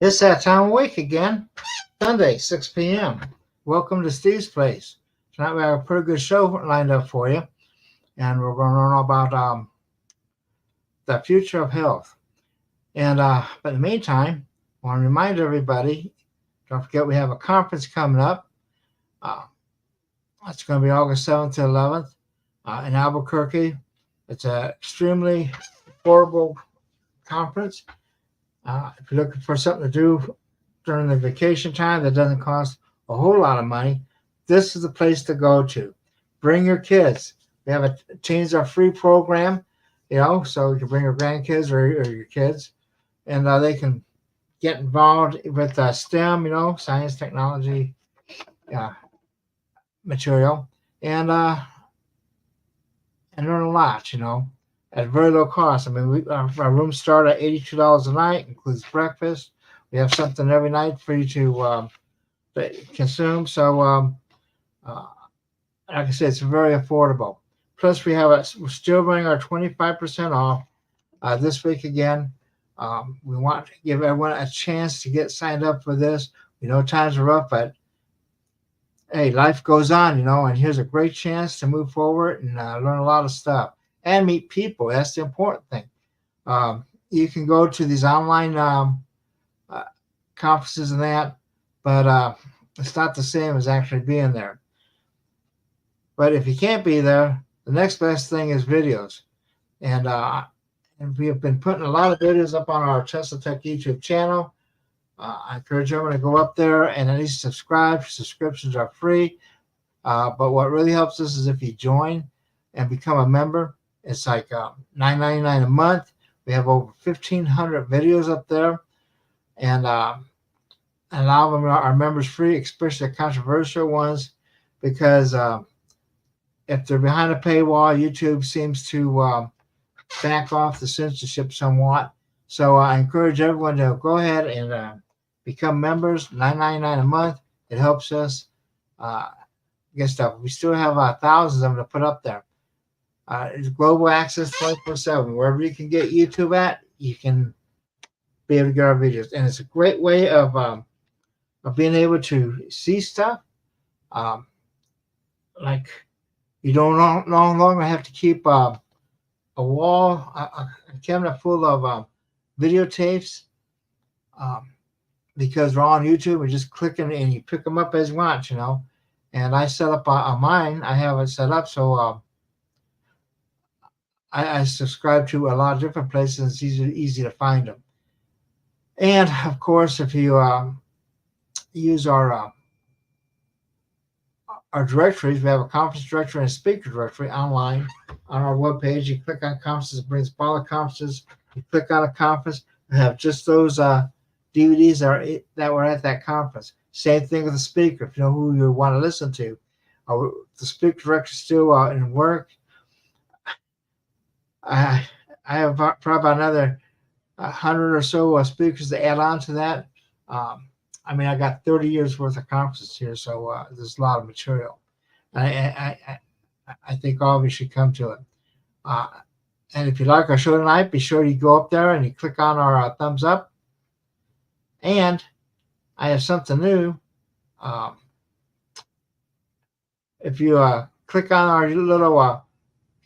It's that time of week again, Sunday, 6 p.m. Welcome to Steve's Place. Tonight we have a pretty good show lined up for you, and we're going to learn about the future of health. But in the meantime, I want to remind everybody, don't forget we have a conference coming up. Uh, it's going to be August 7th to 11th in Albuquerque. It's an extremely affordable conference. If you're looking for something to do during the vacation time that doesn't cost a whole lot of money, this is the place to go to. Bring your kids. We have a Teens Are Free program, so you can bring your grandkids or your kids, and they can get involved with STEM, science, technology, material, and learn a lot, at very low cost. I mean, our rooms start at $82 a night, includes breakfast. We have something every night for you to consume. So, like I said, it's very affordable. Plus, we're still running our 25% off this week again. We want to give everyone a chance to get signed up for this. We know times are rough, but hey, life goes on, and here's a great chance to move forward and learn a lot of stuff and meet people. That's the important thing. You can go to these online conferences and that, but it's not the same as actually being there. But if you can't be there, the next best thing is videos. And we have been putting a lot of videos up on our TeslaTech YouTube channel. I encourage everyone to go up there and at least subscribe. Subscriptions are free. But what really helps us is if you join and become a member. It's like $9.99 a month. We have over 1,500 videos up there. And a lot of them are members free, especially the controversial ones, because if they're behind a paywall, YouTube seems to back off the censorship somewhat. So I encourage everyone to go ahead and become members, $9.99 a month. It helps us get stuff. We still have thousands of them to put up there. It's global access 24/7. Wherever you can get YouTube at, you can be able to get our videos. And it's a great way of being able to see stuff. Like you don't no longer have to keep a cabinet full of videotapes because they're on YouTube. We just click and you pick them up as you want, And I set up on mine. I have it set up so I subscribe to a lot of different places. It's easy to find them. And of course, if you use our directories, we have a conference directory and a speaker directory online on our webpage. You click on conferences, it brings up all the conferences. You click on a conference, we have just those DVDs that were at that conference. Same thing with the speaker. If you know who you want to listen to, the speaker directory is still in work. I have probably another 100 or so speakers to add on to that. I got 30 years worth of conferences here, so there's a lot of material. I think all of you should come to it. And if you like our show tonight, be sure you go up there and you click on our thumbs up. And I have something new. If you click on our little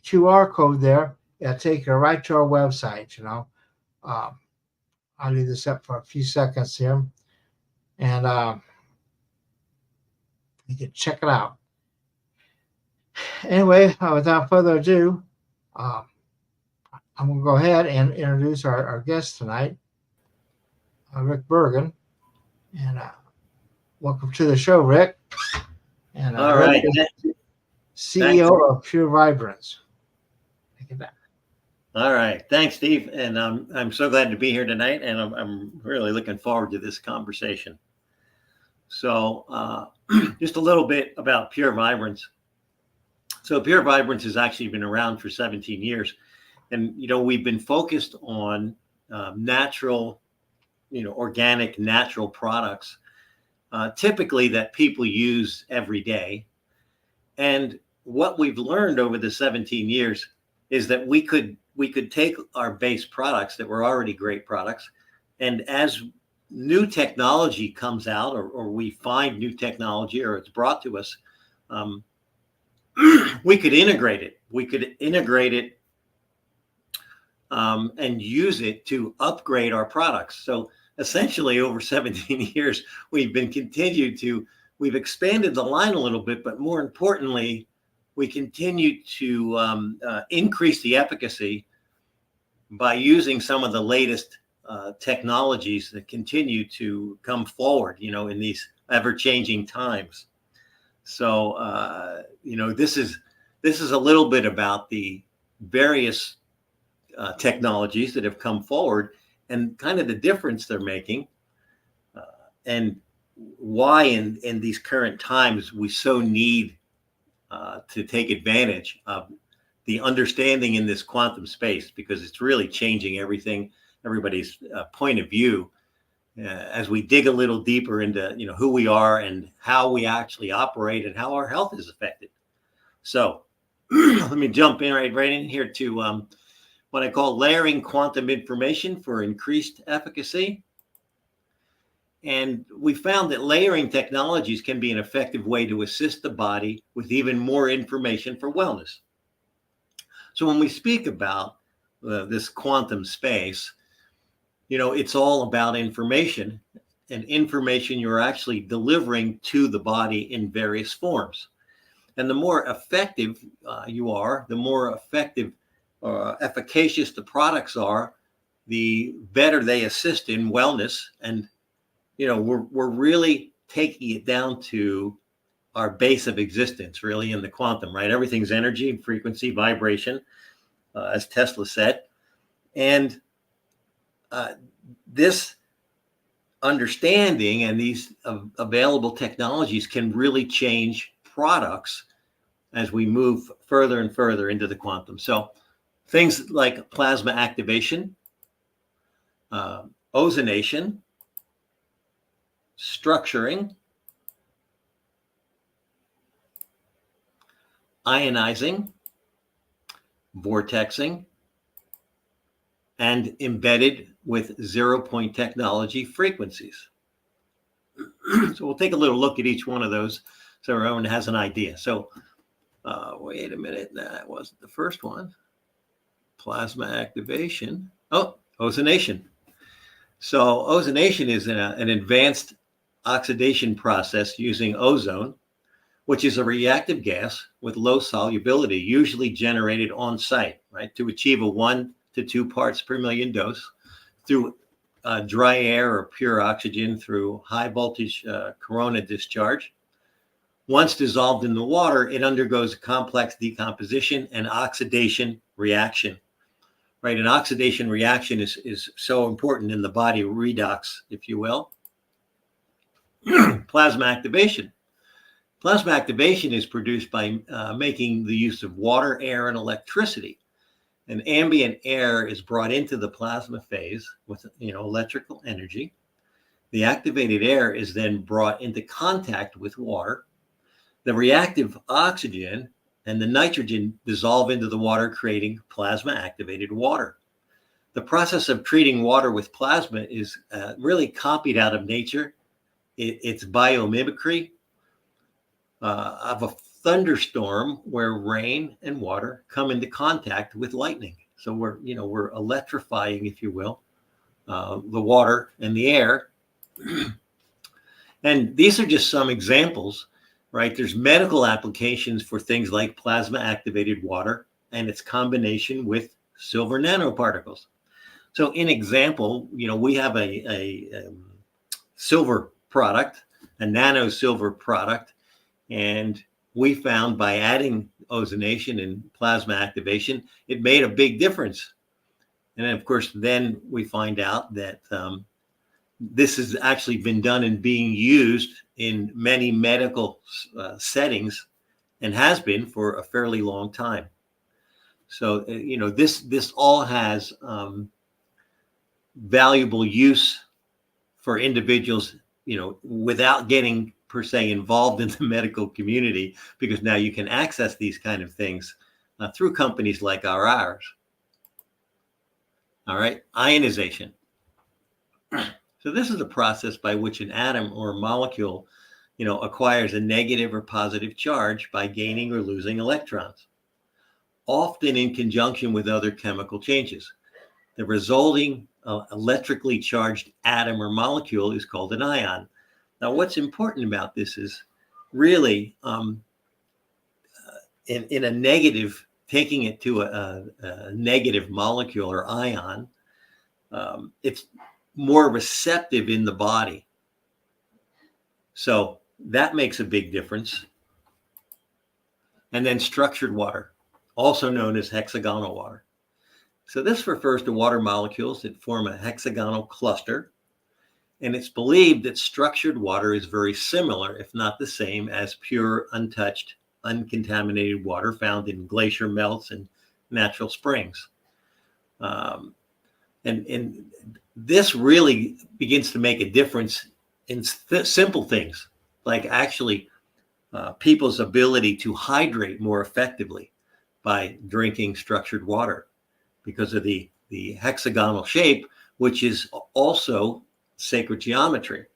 QR code there, it'll take you right to our website, I'll leave this up for a few seconds here. And you can check it out. Anyway, without further ado, I'm going to go ahead and introduce our guest tonight, Rick Bergen. And welcome to the show, Rick. And all right, CEO of Pure Vibrance. All right, thanks, Steve. And I'm so glad to be here tonight, and I'm really looking forward to this conversation. So just a little bit about Pure Vibrance. So Pure Vibrance has actually been around for 17 years. And, we've been focused on natural, organic, natural products, typically that people use every day. And what we've learned over the 17 years is that we could take our base products that were already great products, and as new technology comes out, or we find new technology, or it's brought to us, we could integrate it. We could integrate it and use it to upgrade our products. So essentially, over 17 years, we've expanded the line a little bit, but more importantly, we continue to increase the efficacy by using some of the latest technologies that continue to come forward, in these ever-changing times. So, this is a little bit about the various technologies that have come forward and kind of the difference they're making, and why in these current times we so need to take advantage of the understanding in this quantum space, because it's really changing everybody's point of view as we dig a little deeper into who we are and how we actually operate and how our health is affected. So let me jump in right in here to what I call layering quantum information for increased efficacy. And we found that layering technologies can be an effective way to assist the body with even more information for wellness. So when we speak about this quantum space, it's all about information, and information you're actually delivering to the body in various forms. And the more effective you are, the more effective or efficacious the products are, the better they assist in wellness. And we're really taking it down to our base of existence, really, in the quantum, right? Everything's energy, frequency, vibration, as Tesla said. And this understanding and these available technologies can really change products as we move further and further into the quantum. So things like plasma activation, ozonation, structuring, ionizing, vortexing, and embedded with 0-point technology frequencies. So we'll take a little look at each one of those so everyone has an idea. So wait a minute, that wasn't the first one. Plasma activation. Oh, ozonation. So ozonation is an advanced oxidation process using ozone, which is a reactive gas with low solubility, usually generated on site, right, to achieve a 1 to 2 parts per million dose through dry air or pure oxygen through high voltage corona discharge. Once dissolved in the water, it undergoes a complex decomposition and oxidation reaction. Right, an oxidation reaction is so important in the body, redox, if you will. Plasma activation. Plasma activation is produced by making the use of water, air, and electricity. And ambient air is brought into the plasma phase with electrical energy. The activated air is then brought into contact with water. The reactive oxygen and the nitrogen dissolve into the water, creating plasma activated water. The process of treating water with plasma is really copied out of nature. It's biomimicry of a thunderstorm where rain and water come into contact with lightning. So we're electrifying, if you will, the water and the air. And these are just some examples, right? There's medical applications for things like plasma activated water and its combination with silver nanoparticles. So in example, we have a silver product, a nano silver product, and we found by adding ozonation and plasma activation, it made a big difference. And of course, then we find out that this has actually been done and being used in many medical settings, and has been for a fairly long time. So, this all has valuable use for individuals, without getting per se involved in the medical community, because now you can access these kind of things through companies like ours. All right, ionization. So this is a process by which an atom or a molecule, acquires a negative or positive charge by gaining or losing electrons, often in conjunction with other chemical changes. The resulting electrically charged atom or molecule is called an ion. Now, what's important about this is really in a negative, taking it to a negative molecule or ion, it's more receptive in the body. So that makes a big difference. And then structured water, also known as hexagonal water. So this refers to water molecules that form a hexagonal cluster. And it's believed that structured water is very similar, if not the same, as pure, untouched, uncontaminated water found in glacier melts and natural springs. And this really begins to make a difference in simple things, like actually people's ability to hydrate more effectively by drinking structured water because of the hexagonal shape, which is also sacred geometry.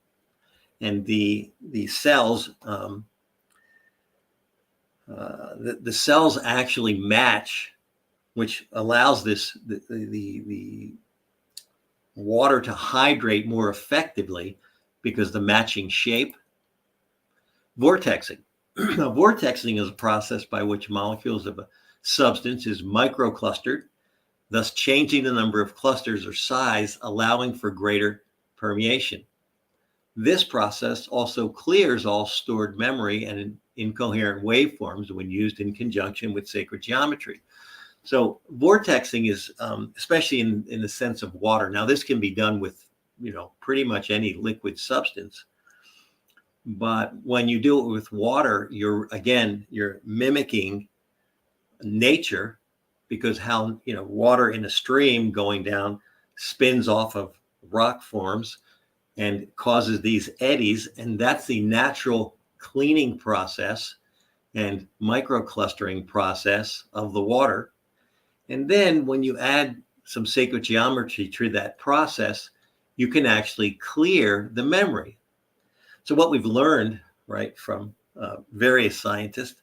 And the cells, the cells actually match, which allows the water to hydrate more effectively because the matching shape. Vortexing. Vortexing is a process by which molecules of a substance is microclustered, thus changing the number of clusters or size, allowing for greater permeation. This process also clears all stored memory and incoherent waveforms when used in conjunction with sacred geometry. So vortexing is, especially in the sense of water. Now, this can be done with, pretty much any liquid substance. But when you do it with water, you're mimicking nature, because how, water in a stream going down spins off of rock forms and causes these eddies. And that's the natural cleaning process and microclustering process of the water. And then when you add some sacred geometry to that process, you can actually clear the memory. So what we've learned, right, from various scientists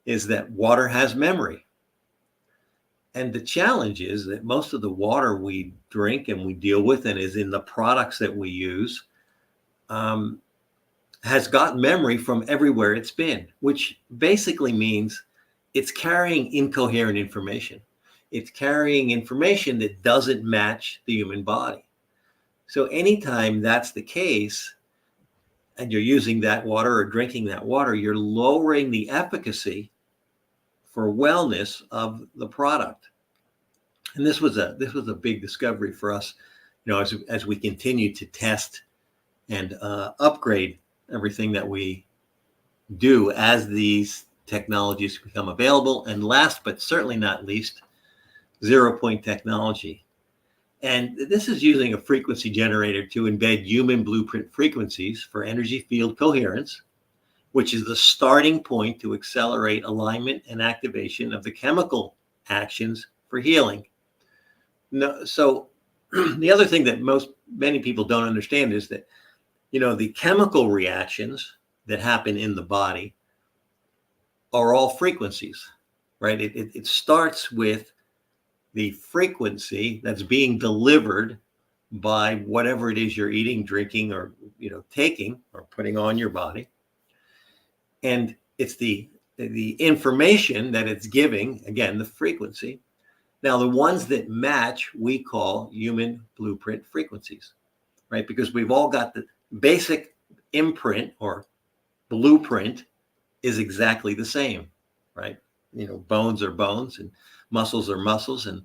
is that water has memory. And the challenge is that most of the water we drink and we deal with and is in the products that we use has got memory from everywhere it's been, which basically means it's carrying incoherent information. It's carrying information that doesn't match the human body. So anytime that's the case, and you're using that water or drinking that water, you're lowering the efficacy for wellness of the product. And this was a big discovery for us, as we continue to test and upgrade everything that we do as these technologies become available. And last but certainly not least, zero-point technology. And this is using a frequency generator to embed human blueprint frequencies for energy field coherence, which is the starting point to accelerate alignment and activation of the chemical actions for healing. No, so the other thing that many people don't understand is that, the chemical reactions that happen in the body are all frequencies, right? It starts with the frequency that's being delivered by whatever it is you're eating, drinking, or taking or putting on your body. And it's the information that it's giving, again, the frequency. Now, the ones that match we call human blueprint frequencies, right? Because we've all got the basic imprint or blueprint is exactly the same, right? Bones are bones and muscles are muscles. And,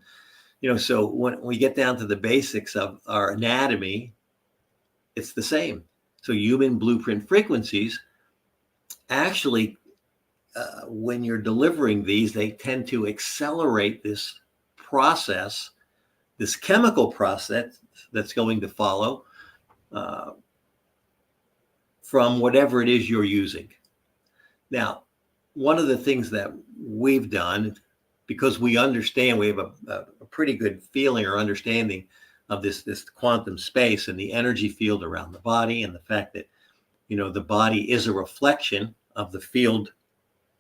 so when we get down to the basics of our anatomy, it's the same. So human blueprint frequencies actually, when you're delivering these, they tend to accelerate this process, this chemical process that's going to follow from whatever it is you're using. Now, one of the things that we've done, because we understand, we have a pretty good feeling or understanding of this quantum space and the energy field around the body, and the fact that, you know, the body is a reflection of the field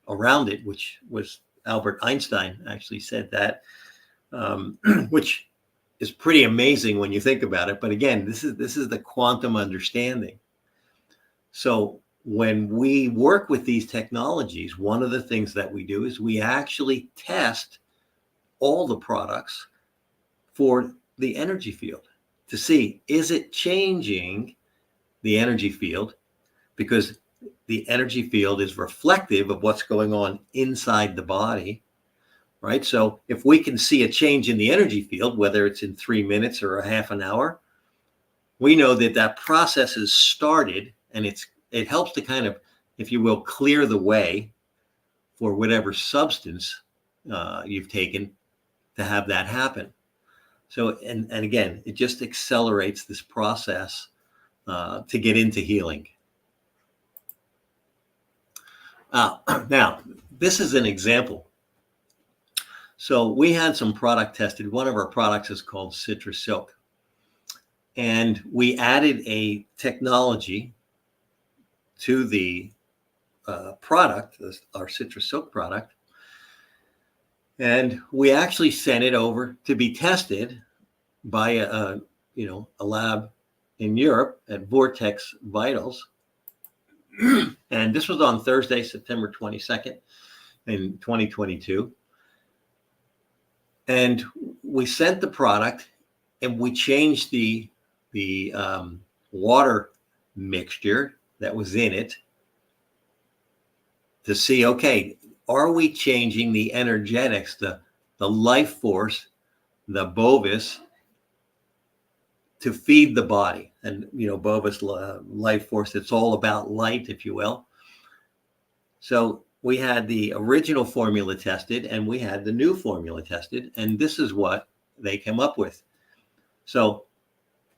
around it, which was Albert Einstein actually said that, which is pretty amazing when you think about it. But again, this is the quantum understanding. So when we work with these technologies, one of the things that we do is we actually test all the products for the energy field to see, is it changing the energy field? Because the energy field is reflective of what's going on inside the body, right? So if we can see a change in the energy field, whether it's in 3 minutes or a half an hour, we know that that process has started, and it helps to kind of, if you will, clear the way for whatever substance you've taken to have that happen. So, and again, it just accelerates this process to get into healing. Now, this is an example. So we had some product tested. One of our products is called Citrus Silk. And we added a technology to the product, our Citrus Silk product. And we actually sent it over to be tested by a lab in Europe at Vortex Vitals. And this was on Thursday, September 22nd in 2022. And we sent the product, and we changed the water mixture that was in it to see, okay, are we changing the energetics, the life force, the bovis, to feed the body? And, you know, bovis, life force, it's all about light, if you will. So we had the original formula tested, and we had the new formula tested, and this is what they came up with. So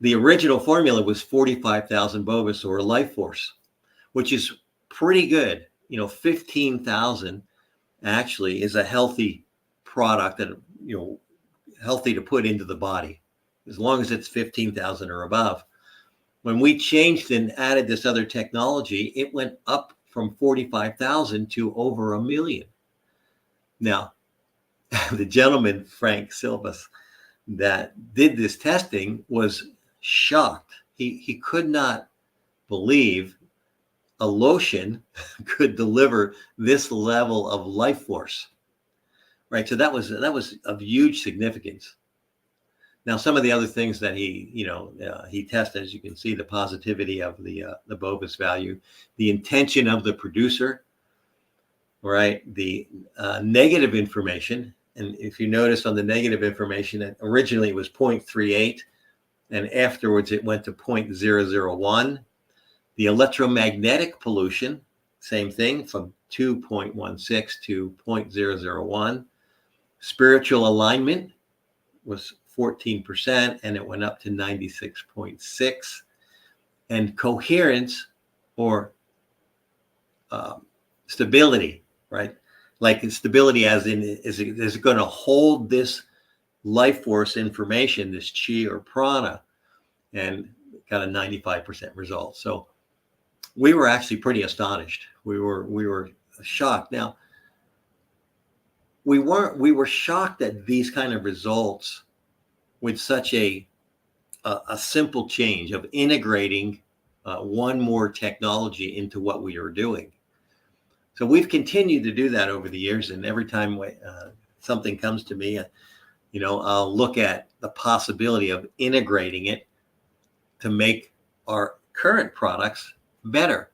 the original formula was 45,000 bovis, or life force, which is pretty good. You know, 15,000 actually is a healthy product that, you know, healthy to put into the body, as long as it's 15,000 or above. When we changed and added this other technology, it went up from 45,000 to over 1 million. Now, the gentleman, Frank Silvas, that did this testing was shocked. He could not believe a lotion could deliver this level of life force, right? So that was of huge significance. Now, some of the other things that he tested, as you can see, the positivity of the bovis value, the intention of the producer, right? The negative information. And if you notice on the negative information, originally it was 0.38, and afterwards it went to 0.001. The electromagnetic pollution, same thing, from 2.16 to 0.001. Spiritual alignment was 14%, and it went up to 96.6. And coherence, or stability, right? Like stability as in, is it going to hold this life force information, this chi or prana, and got a 95% result. So we were actually pretty astonished. We were shocked. Now, we were shocked at these kind of results with such a simple change of integrating one more technology into what we are doing. So we've continued to do that over the years, and every time something comes to me, I'll look at the possibility of integrating it to make our current products better.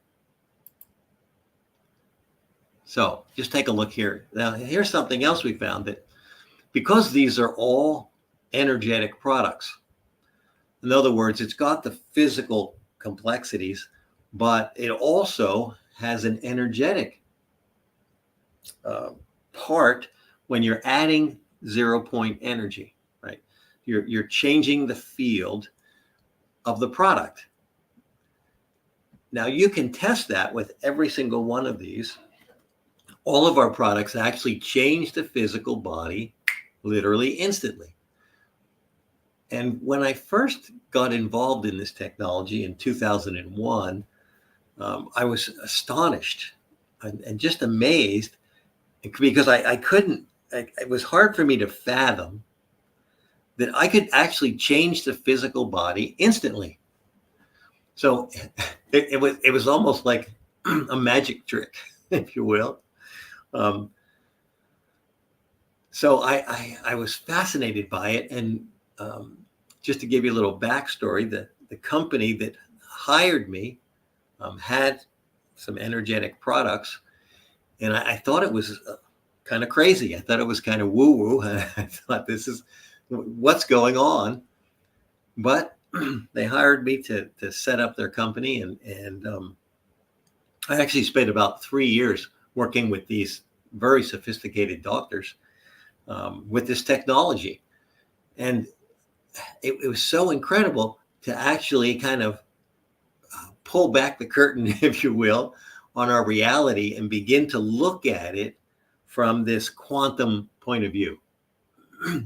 So just take a look here. Now, here's something else we found, that because these are all energetic products, in other words, it's got the physical complexities, but it also has an energetic part when you're adding 0 point energy, right? You're changing the field of the product. Now, you can test that with every single one of these. All of our products actually change the physical body literally instantly. And when I first got involved in this technology in 2001, I was astonished and just amazed because I couldn't, it was hard for me to fathom that I could actually change the physical body instantly. So it was almost like a magic trick, if you will. So I was fascinated by it. And just to give you a little backstory, the company that hired me had some energetic products. And I thought it was kind of crazy. I thought it was kind of woo-woo. I thought, this is what's going on. But they hired me to set up their company. And I actually spent about 3 years working with these very sophisticated doctors with this technology. And it was so incredible to actually kind of pull back the curtain, if you will, on our reality and begin to look at it from this quantum point of view.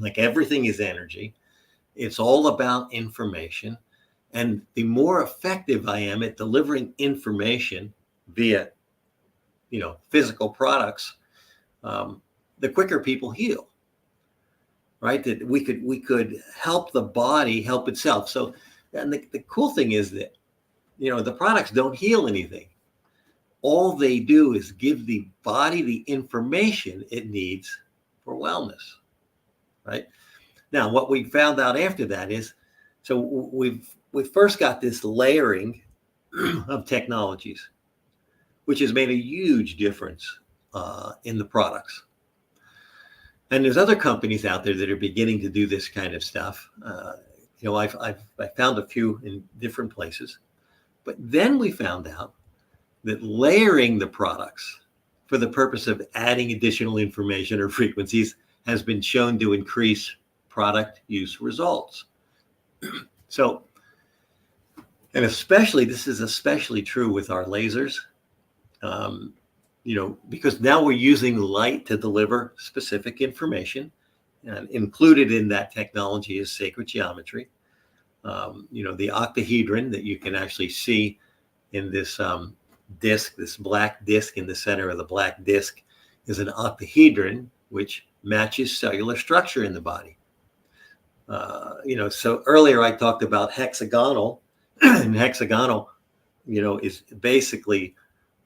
Like, everything is energy. It's all about information. And the more effective I am at delivering information via, physical products, the quicker people heal. Right? That we could help the body help itself. So, and the cool thing is that, the products don't heal anything. All they do is give the body the information it needs for wellness. Right? Now, what we found out after that is, so we first got this layering of technologies, which has made a huge difference in the products. And there's other companies out there that are beginning to do this kind of stuff. I've found a few in different places. But then we found out that layering the products for the purpose of adding additional information or frequencies has been shown to increase product use results. So, and this is especially true with our lasers. Because now we're using light to deliver specific information, and included in that technology is sacred geometry. The octahedron that you can actually see in this disc, this black disc in the center of the black disc, is an octahedron, which matches cellular structure in the body. So earlier I talked about hexagonal, and hexagonal, is basically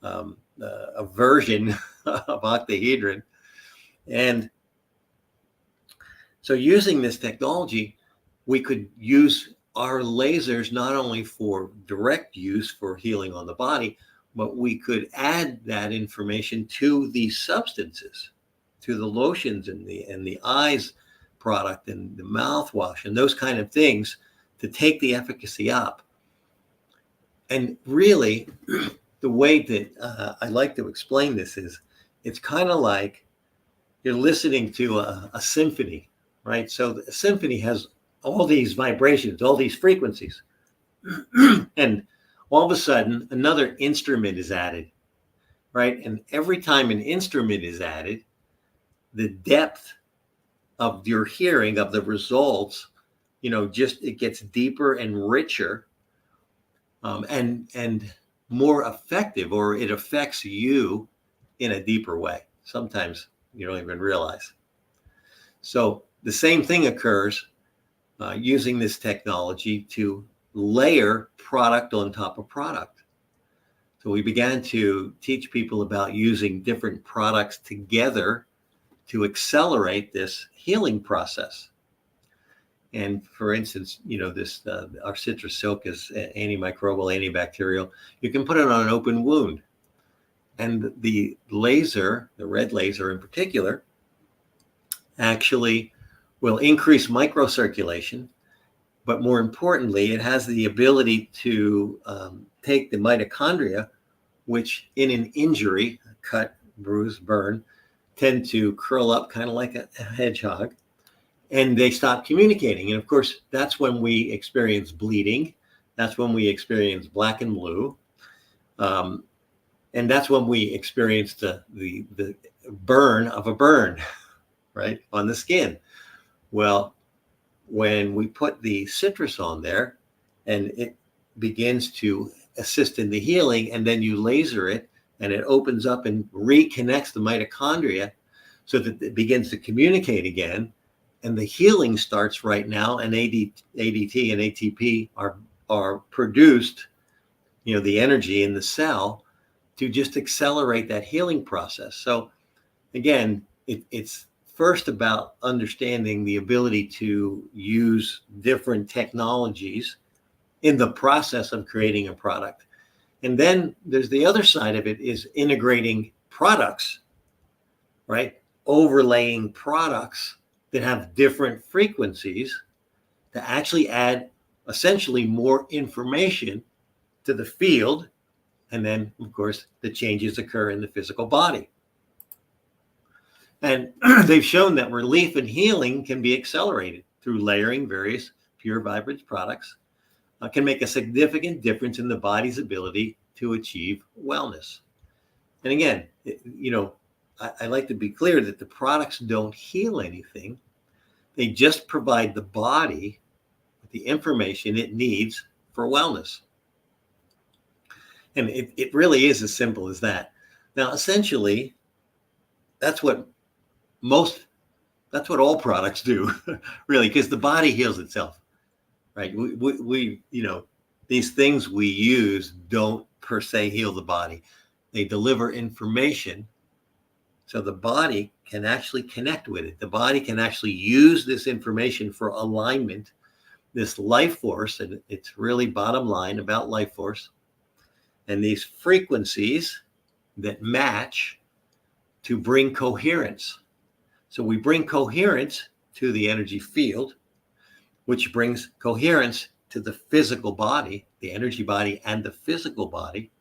a version of octahedron. And so using this technology, we could use our lasers not only for direct use for healing on the body, but we could add that information to the substances, to the lotions and the eyes product and the mouthwash and those kind of things, to take the efficacy up. And really, the way that I like to explain this is, it's kind of like you're listening to a symphony, right? So the symphony has all these vibrations, all these frequencies. And all of a sudden, another instrument is added, right? And every time an instrument is added, the depth of your hearing of the results, it gets deeper and richer, and more effective, or it affects you in a deeper way. Sometimes you don't even realize. So the same thing occurs using this technology to layer product on top of product. So we began to teach people about using different products together to accelerate this healing process. And for instance, this our citrus silk is antimicrobial, antibacterial. You can put it on an open wound. And the laser, the red laser in particular, actually will increase microcirculation. But more importantly, it has the ability to take the mitochondria, which in an injury, a cut, bruise, burn, tend to curl up kind of like a hedgehog, and they stop communicating. And of course, that's when we experience bleeding. That's when we experience black and blue. And that's when we experience the burn of a burn, right, on the skin. Well, when we put the citrus on there and it begins to assist in the healing, and then you laser it and it opens up and reconnects the mitochondria so that it begins to communicate again, and the healing starts right now, and ADT and ATP are produced, the energy in the cell to just accelerate that healing process. So again, it's first about understanding the ability to use different technologies in the process of creating a product. And then there's the other side of it, is integrating products, right? Overlaying products that have different frequencies to actually add essentially more information to the field. And then, of course, the changes occur in the physical body. And they've shown that relief and healing can be accelerated through layering various pure vibrance products, can make a significant difference in the body's ability to achieve wellness. And again, I like to be clear that the products don't heal anything. They just provide the body with the information it needs for wellness. And it really is as simple as that. Now, essentially, that's what all products do, really, because the body heals itself, right? We these things we use don't per se heal the body. They deliver information so the body can actually connect with it. The body can actually use this information for alignment, this life force, and it's really bottom line about life force, and these frequencies that match to bring coherence. So we bring coherence to the energy field, which brings coherence to the physical body, the energy body and the physical body.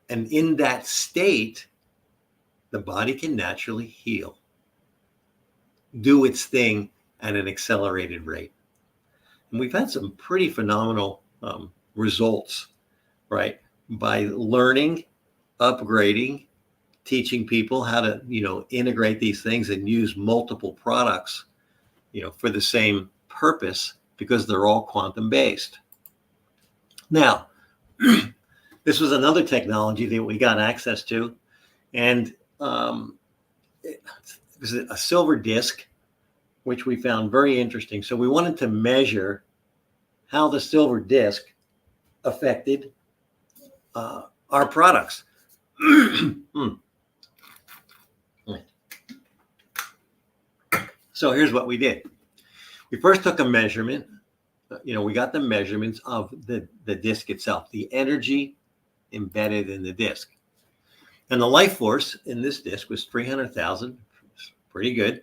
And in that state, the body can naturally heal, do its thing at an accelerated rate. And we've had some pretty phenomenal results, right? By learning, upgrading, teaching people how to, integrate these things and use multiple products, for the same purpose, because they're all quantum based. Now, this was another technology that we got access to, and it was a silver disc, which we found very interesting. So we wanted to measure how the silver disc affected our products. So here's what we did. We first took a measurement. We got the measurements of the disc itself, the energy embedded in the disc. And the life force in this disc was 300,000, pretty good.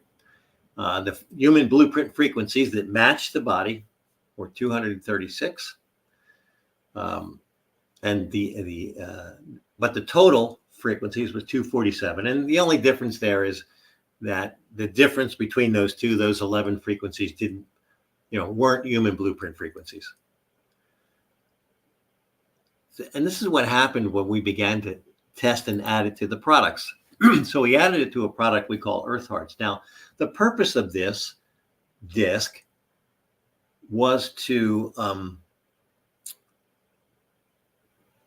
The human blueprint frequencies that matched the body were 236. But the total frequencies was 247. And the only difference there is that the difference between those 11 frequencies weren't human blueprint frequencies. And this is what happened when we began to test and add it to the products. So we added it to a product we call Earth Hearts. Now, the purpose of this disc was to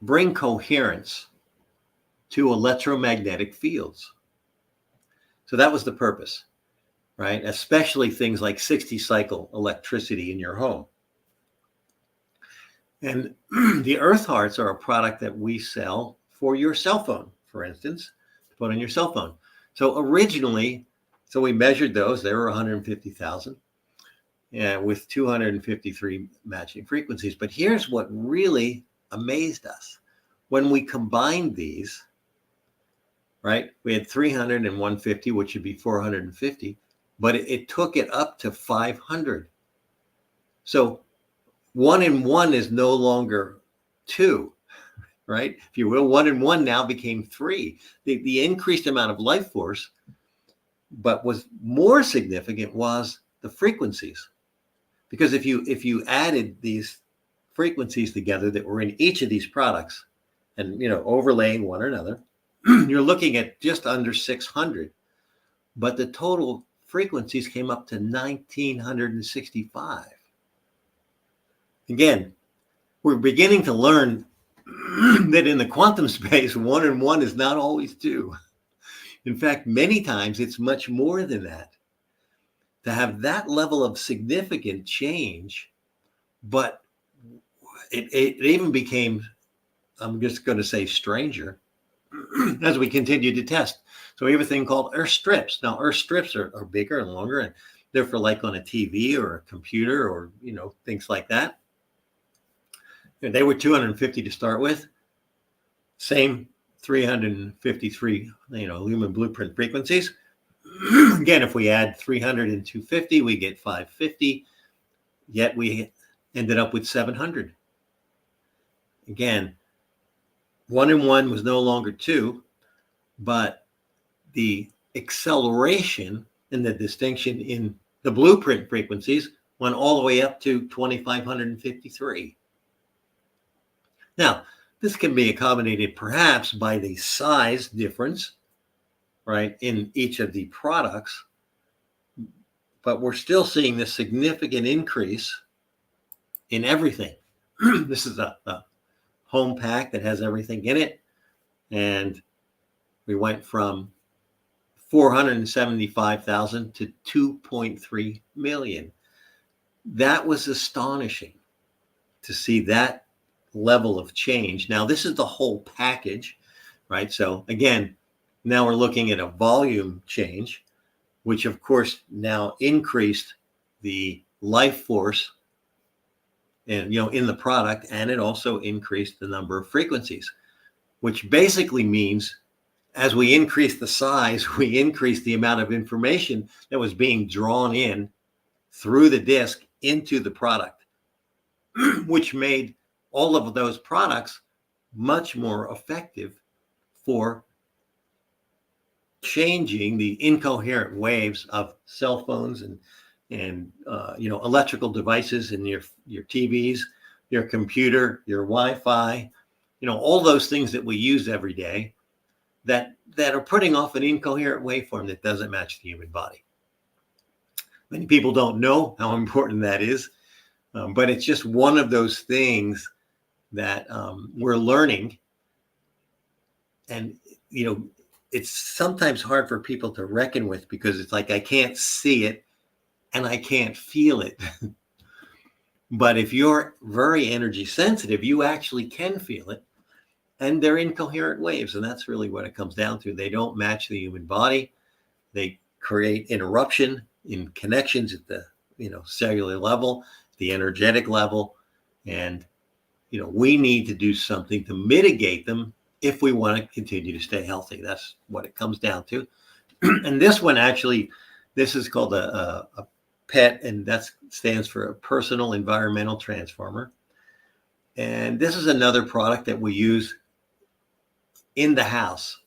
bring coherence to electromagnetic fields. So that was the purpose, right? Especially things like 60 cycle electricity in your home. And the Earth Hearts are a product that we sell for your cell phone, for instance, to put on your cell phone. So originally, we measured those. They were 150,000 with 253 matching frequencies. But here's what really amazed us. When we combined these, right, we had 300 and 150, which would be 450, but it took it up to 500. So 1 and 1 is no longer 2, right? If you will, 1 and 1 now became 3. The increased amount of life force, but was more significant was the frequencies. Because if you added these frequencies together that were in each of these products and, overlaying one another, you're looking at just under 600. But the total frequencies came up to 1965. Again, we're beginning to learn that in the quantum space, 1 and 1 is not always 2. In fact, many times it's much more than that. To have that level of significant change, but it even became, I'm just going to say, stranger as we continue to test. So we have a thing called Earth strips. Now, Earth strips are bigger and longer, and they're for like on a TV or a computer or, things like that. And they were 250 to start with. Same 353, Lumen blueprint frequencies. Again, if we add 300 and 250, we get 550. Yet we ended up with 700. Again, 1 and 1 was no longer 2, but the acceleration and the distinction in the blueprint frequencies went all the way up to 2,553. Now, this can be accommodated perhaps by the size difference, right, in each of the products, but we're still seeing this significant increase in everything. This is a home pack that has everything in it, and we went from 475,000 to 2.3 million. That was astonishing to see that level of change. Now, this is the whole package, right? So again, now we're looking at a volume change, which of course now increased the life force and in the product, and it also increased the number of frequencies, which basically means as we increase the size, we increase the amount of information that was being drawn in through the disk into the product, which made all of those products much more effective for changing the incoherent waves of cell phones and electrical devices in your TVs, your computer, your Wi-Fi, all those things that we use every day that are putting off an incoherent waveform that doesn't match the human body. Many people don't know how important that is, but it's just one of those things that we're learning. And, it's sometimes hard for people to reckon with because it's like, I can't see it and I can't feel it. But if you're very energy sensitive, you actually can feel it. And they're incoherent waves. And that's really what it comes down to. They don't match the human body. They create interruption in connections at the, cellular level, the energetic level. And, we need to do something to mitigate them if we want to continue to stay healthy. That's what it comes down to. And this one, actually, this is called a PET, and that stands for a personal environmental transformer. And this is another product that we use in the house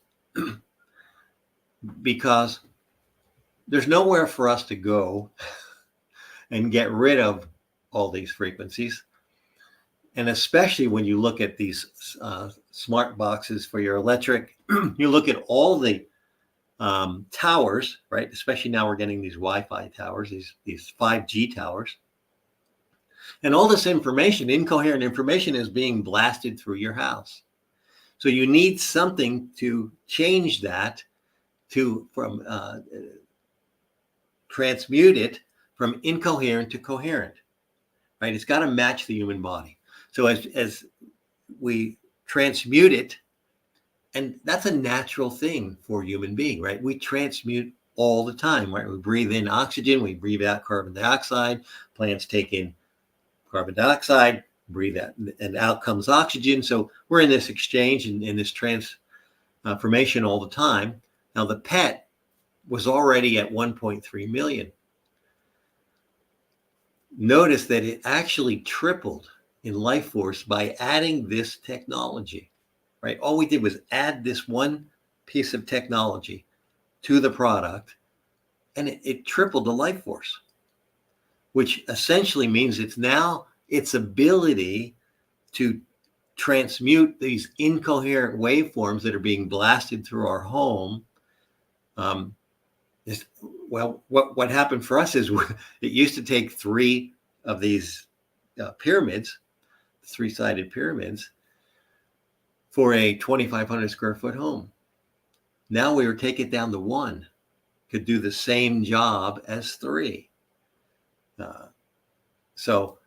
because there's nowhere for us to go and get rid of all these frequencies. And especially when you look at these smart boxes for your electric, you look at all the towers, right? Especially now we're getting these Wi-Fi towers, these 5G towers. And all this information, incoherent information, is being blasted through your house. So you need something to change that from transmute it from incoherent to coherent, right? It's got to match the human body. So as we transmute it, and that's a natural thing for a human being, right? We transmute all the time, right? We breathe in oxygen, we breathe out carbon dioxide. Plants take in carbon dioxide, breathe out, and out comes oxygen. So we're in this exchange and in this transformation all the time. Now the PET was already at 1.3 million. Notice that it actually tripled in life force by adding this technology, right? All we did was add this one piece of technology to the product, and it tripled the life force, which essentially means it's now its ability to transmute these incoherent waveforms that are being blasted through our home Well, what happened for us is it used to take 3 of these pyramids, 3-sided pyramids, for a 2,500 square foot home. Now we were taking it down to 1, could do the same job as 3. So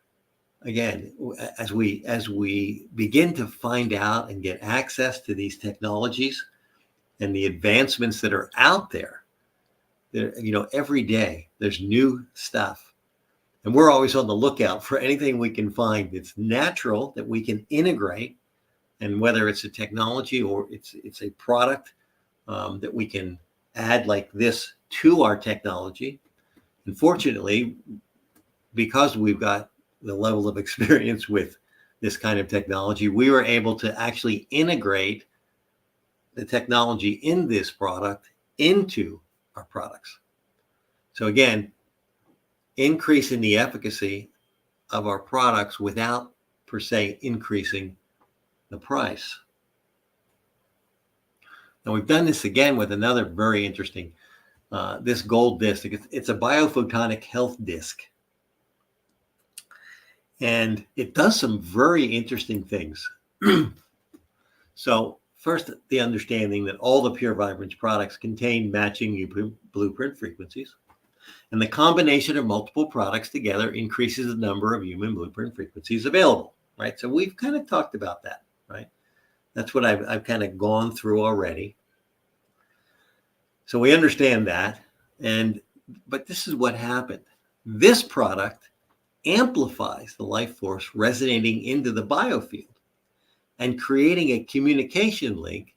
again, as we begin to find out and get access to these technologies and the advancements that are out there, every day there's new stuff, and we're always on the lookout for anything we can find that's natural that we can integrate, and whether it's a technology or it's a product that we can add like this to our technology. Unfortunately, because we've got the level of experience with this kind of technology, we were able to actually integrate the technology in this product into our products. So again, increasing the efficacy of our products without per se increasing the price. Now we've done this again with another very interesting, this gold disc. It's a biophotonic health disc. And it does some very interesting things. So first, the understanding that all the Pure Vibrance products contain matching blueprint frequencies. And the combination of multiple products together increases the number of human blueprint frequencies available, right? So we've kind of talked about that, right? That's what I've kind of gone through already. So we understand that. But this is what happened. This product amplifies the life force resonating into the biofield and creating a communication link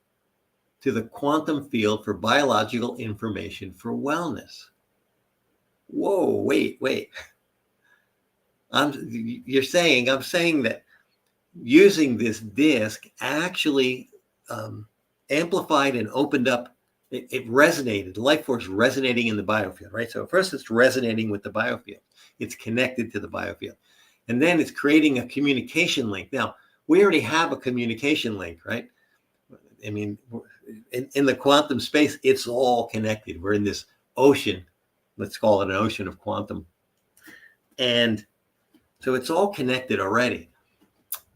to the quantum field for biological information for wellness. Whoa, wait. I'm saying that using this disc actually amplified and opened up, it resonated, the life force resonating in the biofield, right? So first it's resonating with the biofield. It's connected to the biofield. And then it's creating a communication link. Now, we already have a communication link, right? I mean, in the quantum space, it's all connected. We're in this ocean, let's call it an ocean of quantum. And so it's all connected already.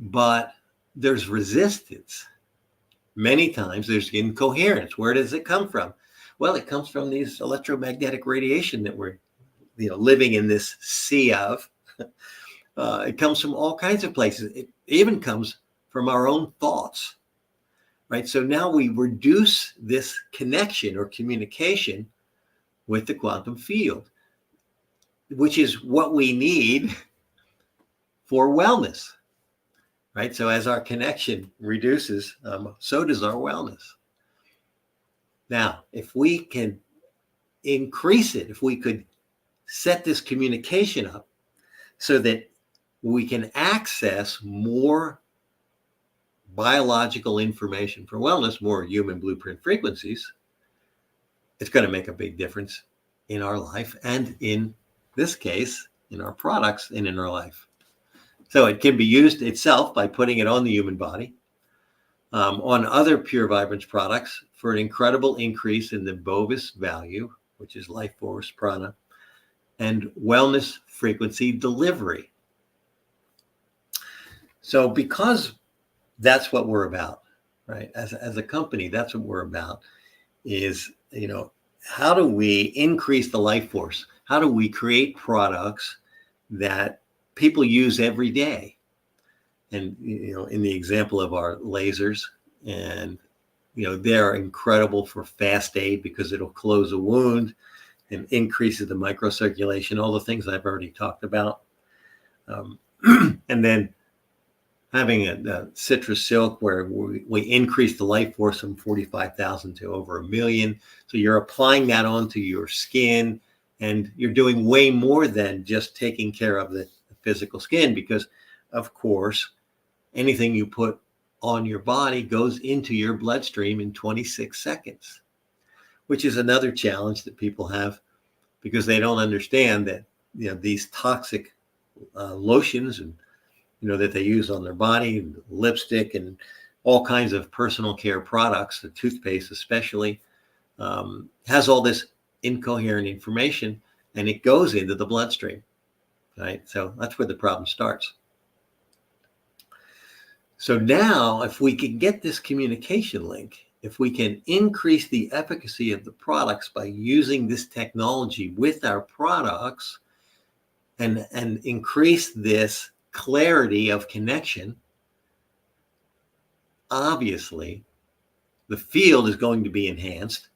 But there's resistance. Many times there's incoherence. Where does it come from? Well, it comes from these electromagnetic radiation that we're living in this sea of. It comes from all kinds of places. It even comes from our own thoughts, right? So now we reduce this connection or communication with the quantum field, which is what we need for wellness, right? So as our connection reduces, so does our wellness. Now, if we can increase it, if we could set this communication up so that we can access more biological information for wellness, more human blueprint frequencies, it's going to make a big difference in our life, and in this case, in our products and in our life. So it can be used itself by putting it on the human body, on other Pure Vibrance products for an incredible increase in the Bovis value, which is life force, prana, and wellness frequency delivery. So because that's what we're about, right? As a company, that's what we're about, is, how do we increase the life force? How do we create products that people use every day? And, in the example of our lasers, and, they're incredible for fast aid because it'll close a wound and increases the microcirculation, all the things I've already talked about. And then having a citrus silk where we increase the life force from 45,000 to over 1 million. So you're applying that onto your skin, and you're doing way more than just taking care of the physical skin, because, of course, anything you put on your body goes into your bloodstream in 26 seconds, which is another challenge that people have, because they don't understand that, these toxic lotions and, that they use on their body, and lipstick and all kinds of personal care products, the toothpaste especially, has all this incoherent information, and it goes into the bloodstream, right? So that's where the problem starts. So now, if we can get this communication link, if we can increase the efficacy of the products by using this technology with our products and increase this clarity of connection, obviously the field is going to be enhanced,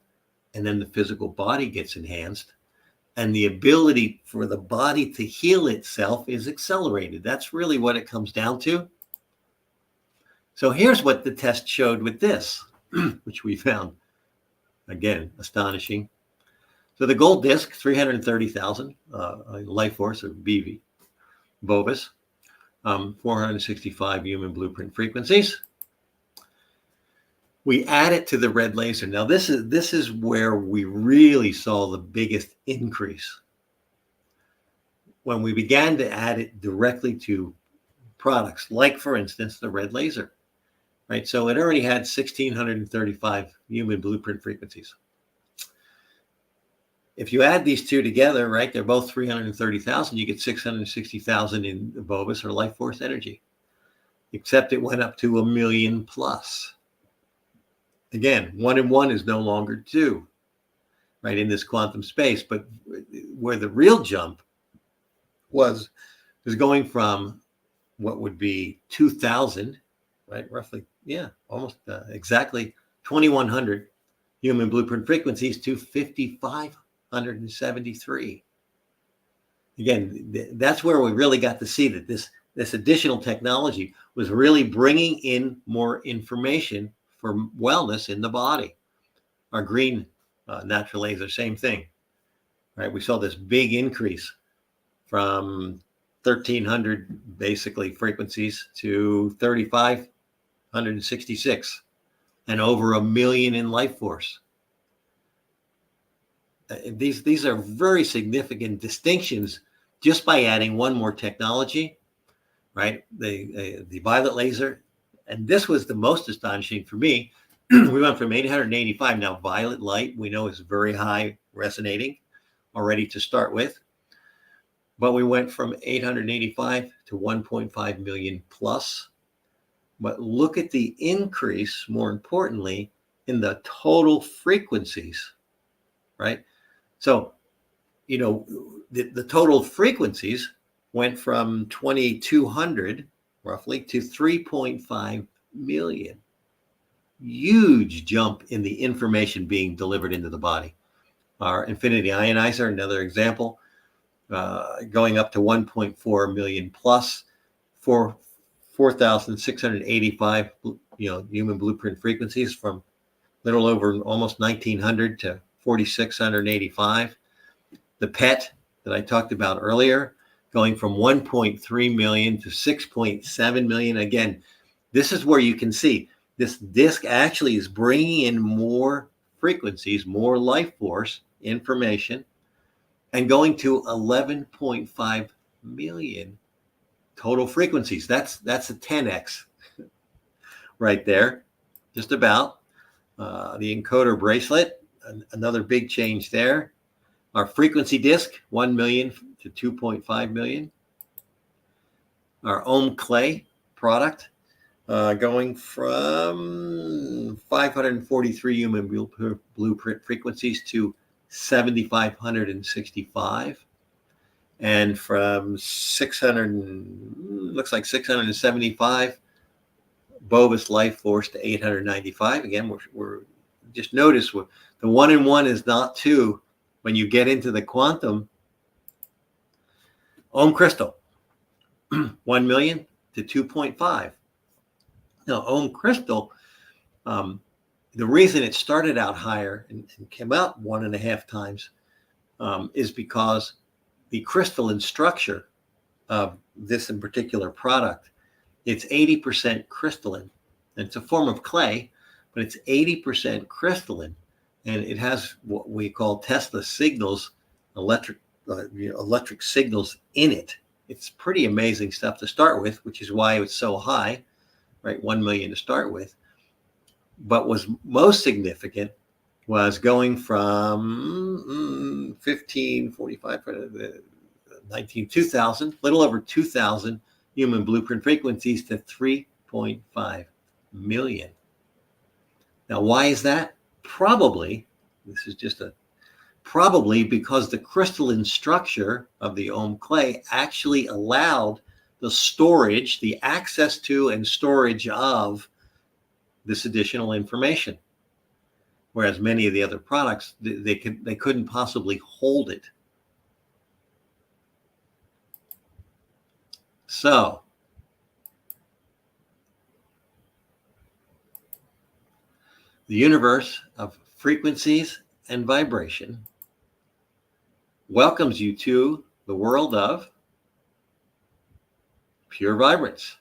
and then the physical body gets enhanced, and the ability for the body to heal itself is accelerated. That's really what it comes down to. So here's what the test showed with this, which we found, again, astonishing. So the gold disc, 330,000 life force, or BV, Bovis, 465 human blueprint frequencies. We add it to the red laser. Now this is where we really saw the biggest increase. When we began to add it directly to products, like for instance, the red laser, right? So it already had 1,635 human blueprint frequencies. If you add these two together, right, they're both 330,000, you get 660,000 in Bovis or life force energy, except it went up to 1 million plus. Again, 1 and 1 is no longer 2, right, in this quantum space. But where the real jump was going from what would be 2,000, right, roughly, yeah, almost exactly 2,100 human blueprint frequencies to 5,573. Again, that's where we really got to see that this additional technology was really bringing in more information for wellness in the body. Our green natural laser, same thing, right? We saw this big increase from 1,300 basically frequencies to 3,566, and over 1 million in life force. These are very significant distinctions just by adding one more technology, right? The violet laser. And this was the most astonishing for me. We went from 885. Now, violet light, we know, is very high resonating already to start with. But we went from 885 to 1.5 million plus. But look at the increase, more importantly, in the total frequencies, right? So, you know, the total frequencies went from 2,200 roughly to 3.5 million. Huge jump in the information being delivered into the body. Our infinity ionizer, another example, going up to 1.4 million plus, 4,685 human blueprint frequencies, from little over almost 1,900 to 4,685. The PET that I talked about earlier, going from 1.3 million to 6.7 million. Again, this is where you can see this disc actually is bringing in more frequencies, more life force information, and going to 11.5 million total frequencies. That's a 10x right there, just about. The encoder bracelet, another big change there. Our frequency disc, 1 million to 2.5 million. Our ohm clay product, going from 543 human blueprint frequencies to 7,565, and from 675 Bovis life force to 895. Again, we're just notice the 1 and 1 is not 2. When you get into the quantum, ohm crystal, 1 million to 2.5. Now, ohm crystal, the reason it started out higher and came out 1.5 times is because the crystalline structure of this in particular product, it's 80% crystalline. And it's a form of clay, but it's 80% crystalline. And it has what we call Tesla signals, electric signals in it. It's pretty amazing stuff to start with, which is why it's so high, right? 1 million to start with. But what's most significant was going from 1545 2000, little over 2,000 human blueprint frequencies to 3.5 million. Now, why is that? Probably, this is just probably because the crystalline structure of the ohm clay actually allowed the storage, the access to and storage of this additional information. Whereas many of the other products, they couldn't possibly hold it. So the universe of frequencies and vibration welcomes you to the world of pure vibrance.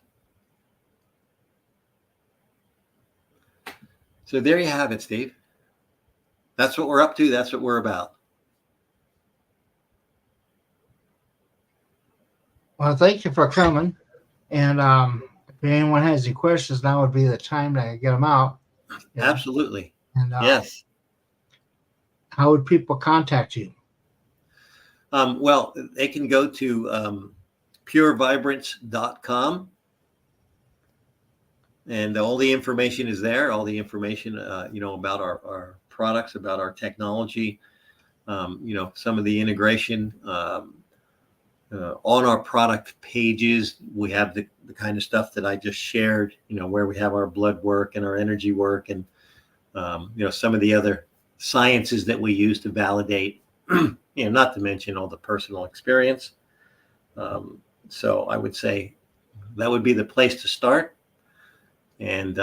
So there you have it, Steve. That's what we're up to. That's what we're about. Well, thank you for coming. And if anyone has any questions, now would be the time to get them out. Absolutely. And yes. How would people contact you? Well, they can go to purevibrance.com. And all the information is there. All the information, about our products, about our technology, some of the integration on our product pages. We have the kind of stuff that I just shared, where we have our blood work and our energy work and, some of the other sciences that we use to validate, not to mention all the personal experience. So I would say that would be the place to start. And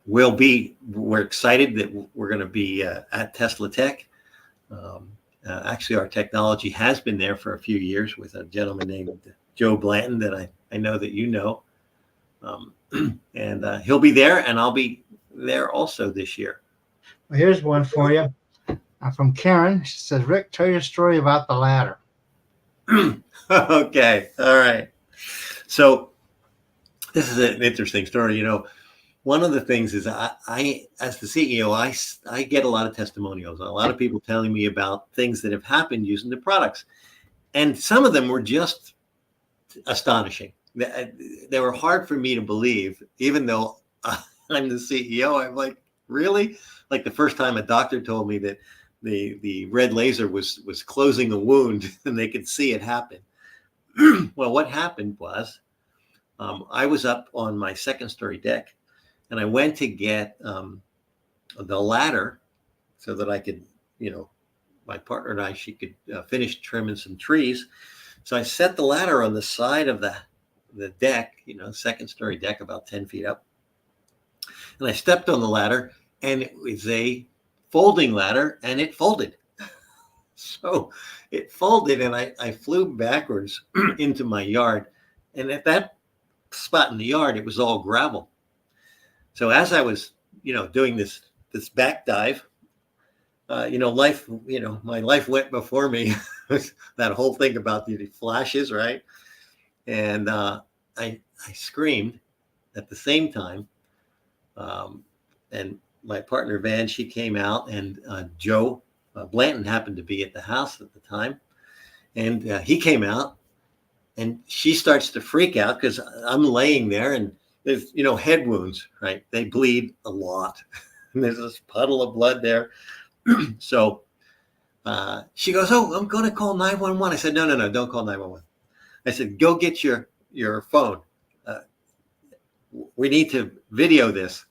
we're excited that we're going to be at TeslaTech. Actually, our technology has been there for a few years with a gentleman named Joe Blanton that I know that you know. And he'll be there, and I'll be there also this year. Well, here's one for you from Karen. She says, Rick, tell your story about the ladder. Okay. All right. So this is an interesting story. One of the things is I as the CEO, I get a lot of testimonials, a lot of people telling me about things that have happened using the products. And some of them were just astonishing. They were hard for me to believe, even though I'm the CEO. I'm like, really? Like the first time a doctor told me that the red laser was closing a wound and they could see it happen. Well, what happened was I was up on my second story deck and I went to get the ladder so that I could, my partner and I, she could finish trimming some trees. So I set the ladder on the side of the deck, second story deck, about 10 feet up. And I stepped on the ladder and it was a folding ladder and it folded. So it folded and I flew backwards into my yard. And at that spot in the yard, it was all gravel. So as I was, doing this back dive, life, my life went before me. That whole thing about the flashes, right? And I screamed at the same time. And my partner Van, she came out, and Joe Blanton happened to be at the house at the time, and he came out, and she starts to freak out because I'm laying there, and there's head wounds, right? They bleed a lot, and there's this puddle of blood there. So she goes, "Oh, I'm going to call 911." I said, "No, don't call 911." I said, "Go get your phone. We need to video this."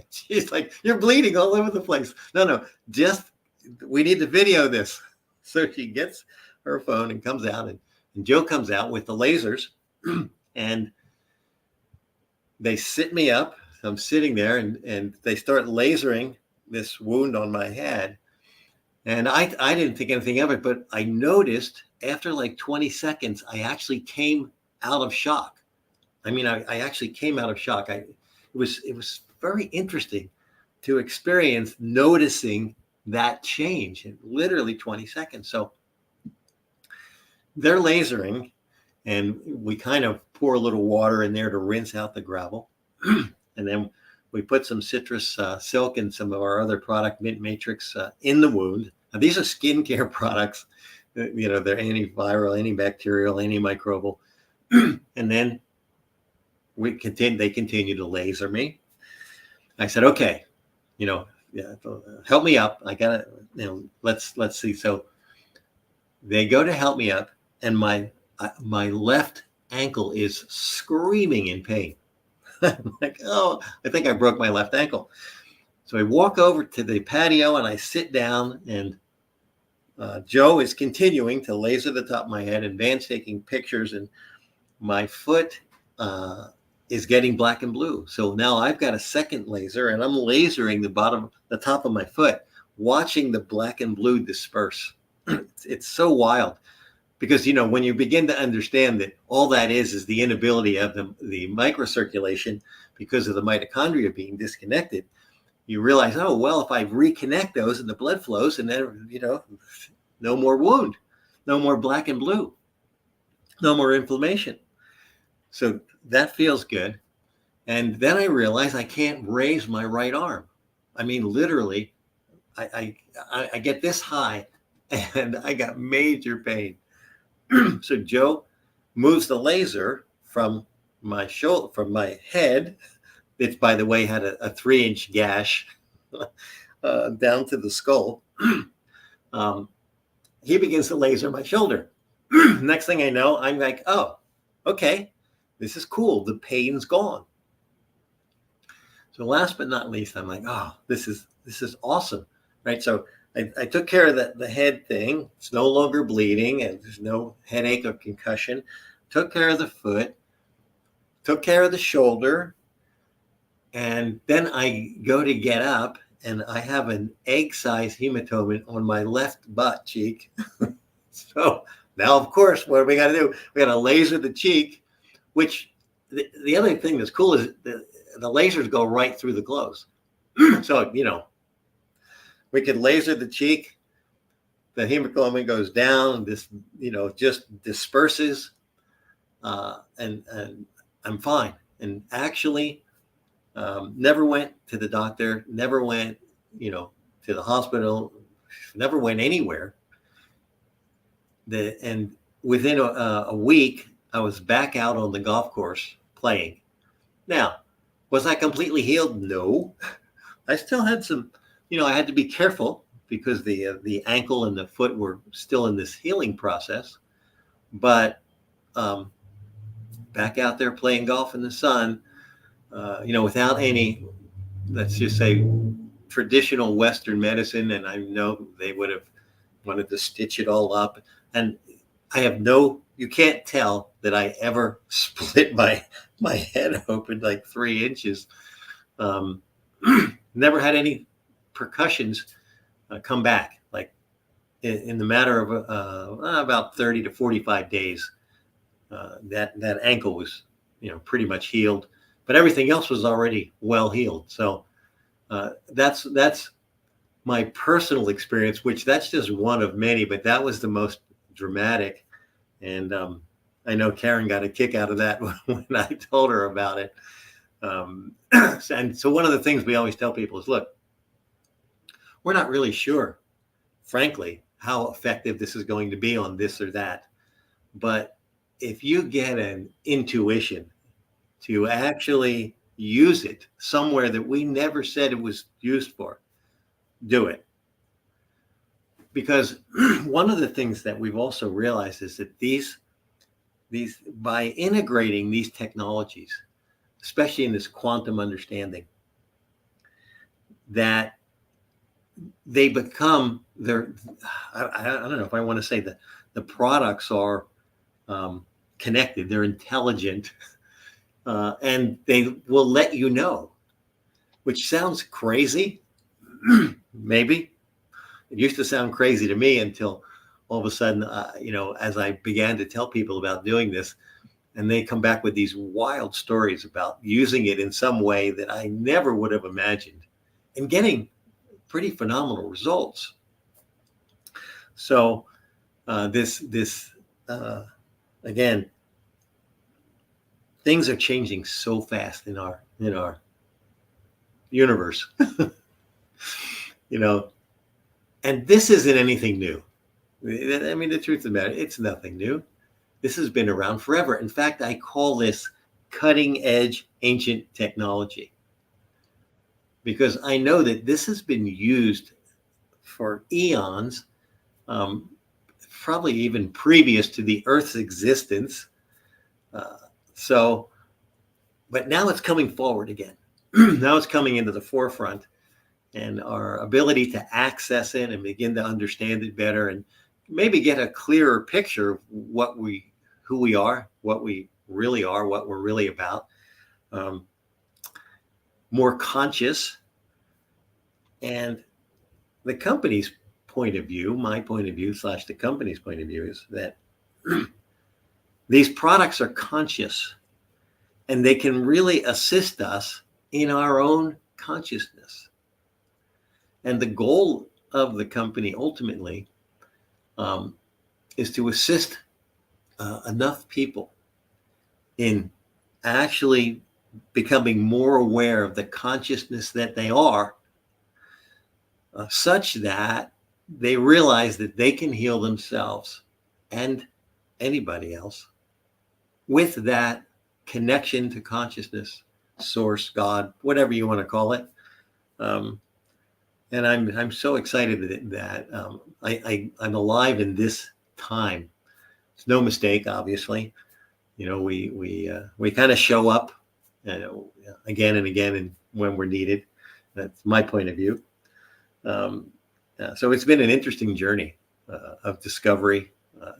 She's like, "You're bleeding all over the place." No, just we need to video this. So she gets her phone and comes out, and Joe comes out with the lasers, and they sit me up. I'm sitting there, and they start lasering this wound on my head. And I didn't think anything of it, but I noticed after like 20 seconds, I actually came out of shock. I mean, I actually came out of shock. It was very interesting to experience noticing that change in literally 20 seconds. So they're lasering, and we kind of pour a little water in there to rinse out the gravel. And then We put some citrus silk and some of our other product, Mint Matrix, in the wound. Now, these are skincare products. They're antiviral, antibacterial, antimicrobial. And then they continue to laser me. I said, okay, help me up. I gotta, let's see. So they go to help me up, and my left ankle is screaming in pain. I'm like, oh, I think I broke my left ankle. So I walk over to the patio and I sit down, and Joe is continuing to laser the top of my head, and Van's taking pictures, and my foot is getting black and blue. So now I've got a second laser, and I'm lasering the top of my foot, watching the black and blue disperse. It's so wild, because when you begin to understand that all that is the inability of the microcirculation because of the mitochondria being disconnected, you realize, oh well, if I reconnect those and the blood flows, and then no more wound, no more black and blue, no more inflammation. So that feels good. And then I realize I can't raise my right arm. I mean, literally, I get this high, and I got major pain. So Joe moves the laser from my shoulder, from my head. It's, by the way, had a 3-inch gash down to the skull. He begins to laser my shoulder. Next thing I know, I'm like, oh, okay, this is cool. The pain's gone. So last but not least, I'm like, oh, this is awesome, right? So I took care of the head thing. It's no longer bleeding, and there's no headache or concussion. Took care of the foot. Took care of the shoulder. And then I go to get up, and I have an egg-sized hematoma on my left butt cheek. So now, of course, what do we got to do? We got to laser the cheek, which the other thing that's cool is the lasers go right through the clothes. So, we could laser the cheek. The hemoglobin goes down. This, just disperses, and I'm fine. And actually, never went to the doctor. Never went, to the hospital. Never went anywhere. And within a week, I was back out on the golf course playing. Now, was I completely healed? No. I still had some. I had to be careful because the ankle and the foot were still in this healing process. But back out there playing golf in the sun, without any, let's just say, traditional Western medicine. And I know they would have wanted to stitch it all up. And you can't tell that I ever split my head open like 3 inches. Never had any percussions come back, like in the matter of about 30 to 45 days. That ankle was pretty much healed, but everything else was already well healed. So that's my personal experience, which that's just one of many, but that was the most dramatic. And I know Karen got a kick out of that when I told her about it. And so one of the things we always tell people is, look, we're not really sure, frankly, how effective this is going to be on this or that. But if you get an intuition to actually use it somewhere that we never said it was used for, do it. Because one of the things that we've also realized is that these by integrating these technologies, especially in this quantum understanding, that they become I don't know if I want to say that the products are connected, they're intelligent, and they will let you know, which sounds crazy. Maybe it used to sound crazy to me until all of a sudden, as I began to tell people about doing this, and they come back with these wild stories about using it in some way that I never would have imagined, and getting pretty phenomenal results. So again, things are changing so fast in our universe. You know, and this isn't anything new. I mean, the truth of the matter, it's nothing new. This has been around forever. In fact, I call this cutting edge ancient technology because I know that this has been used for eons, probably even previous to the Earth's existence. So, but now it's coming forward again. Now it's coming into the forefront, and our ability to access it and begin to understand it better and maybe get a clearer picture of who we are, what we really are, what we're really about. More conscious. And the company's point of view, my point of view / the company's point of view is that these products are conscious and they can really assist us in our own consciousness. And the goal of the company ultimately is to assist enough people in actually becoming more aware of the consciousness that they are, such that they realize that they can heal themselves and anybody else with that connection to consciousness, source, God, whatever you want to call it. And I'm so excited that I'm alive in this time. It's no mistake, obviously. You know, we kind of show up again and again, and when we're needed. That's my point of view. So it's been an interesting journey of discovery,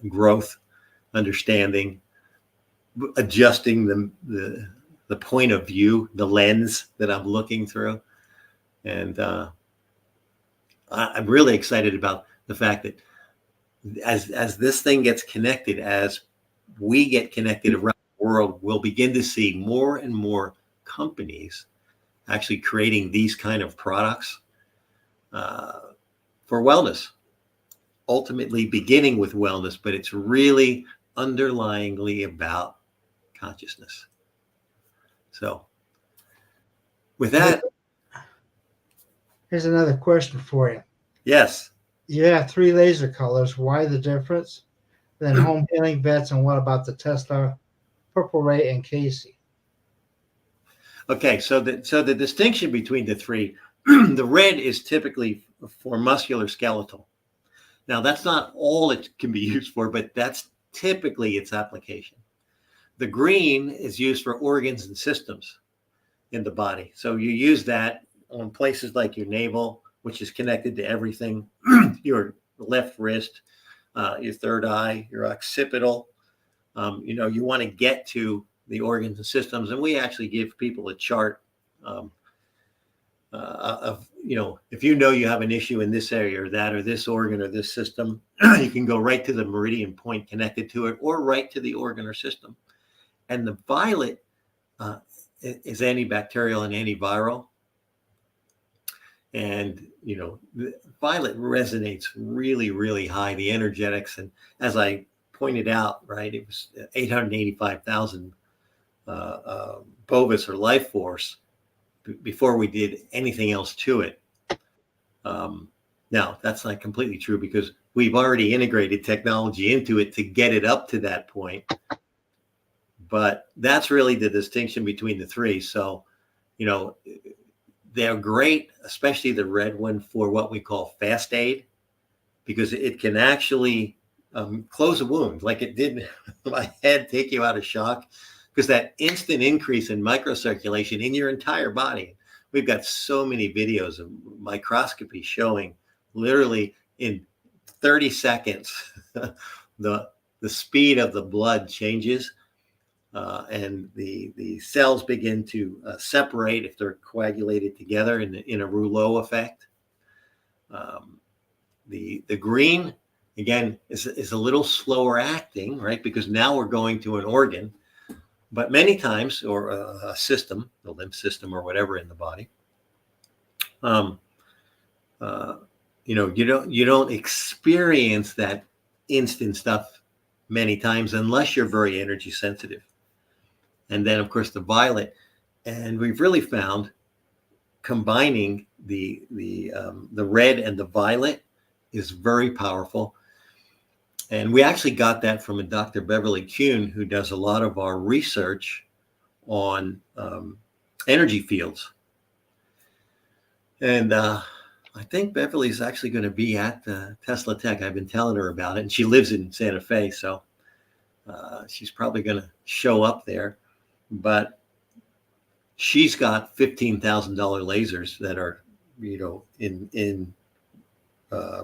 growth, understanding, adjusting the point of view, the lens that I'm looking through, and I'm really excited about the fact that as this thing gets connected, as we get connected around the world, we'll begin to see more and more companies actually creating these kind of products for wellness, ultimately beginning with wellness, but it's really underlyingly about consciousness. So with that, here's another question for you. yes. You have 3 laser colors. Why the difference? Then home healing vets, and what about the Tesla Purple Ray and Casey? Okay, so the distinction between the three, the red is typically for musculoskeletal. Now, that's not all it can be used for, but that's typically its application. The green is used for organs and systems in the body. So you use that on places like your navel, which is connected to everything, your left wrist, your third eye, your occipital. You want to get to the organs and systems, and we actually give people a chart of, if you have an issue in this area or that or this organ or this system, you can go right to the meridian point connected to it or right to the organ or system. And the violet is antibacterial and antiviral. And, the violet resonates really, really high, the energetics. And as I pointed out, right, it was 885,000 Bovis or life force before we did anything else to it. Now, that's not completely true because we've already integrated technology into it to get it up to that point. But that's really the distinction between the three. So, they're great, especially the red one, for what we call fast aid, because it can actually close a wound like it did my head, take you out of shock, because that instant increase in microcirculation in your entire body. We've got so many videos of microscopy showing literally in 30 seconds the speed of the blood changes. And the cells begin to separate if they're coagulated together in a rouleau effect. The green, again, is a little slower acting, right? Because now we're going to an organ, but many times, or a system, the lymph system or whatever in the body. You don't experience that instant stuff many times unless you're very energy sensitive. And then, of course, the violet. And we've really found combining the red and the violet is very powerful. And we actually got that from a Dr. Beverly Kuhn, who does a lot of our research on energy fields. And I think Beverly's actually going to be at the TeslaTech. I've been telling her about it, and she lives in Santa Fe, so she's probably going to show up there. But she's got $15,000 lasers that are, in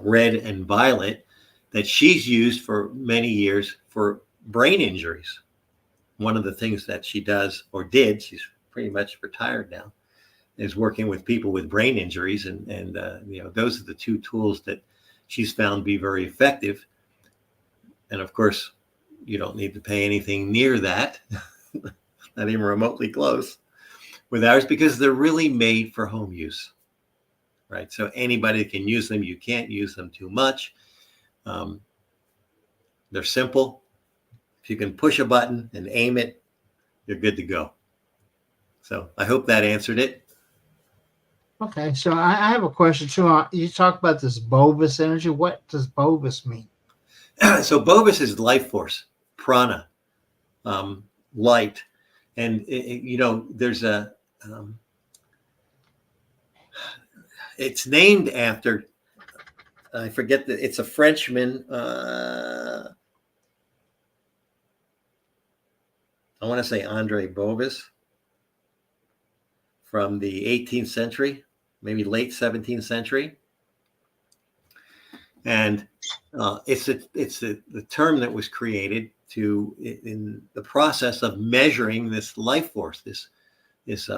red and violet that she's used for many years for brain injuries. One of the things that she does or did, she's pretty much retired now, is working with people with brain injuries. And those are the two tools that she's found to be very effective. And of course, you don't need to pay anything near that, not even remotely close with ours, because they're really made for home use, right? So anybody can use them. You can't use them too much. They're simple. If you can push a button and aim it, you're good to go. So I hope that answered it. Okay, so I have a question too. You talk about this Bovis energy. What does Bovis mean? So Bovis is life force, prana, light. And, there's it's named after, I forget that it's a Frenchman. I want to say Andre Bovis from the 18th century, maybe late 17th century. And it's the term that was created in the process of measuring this life force, this it's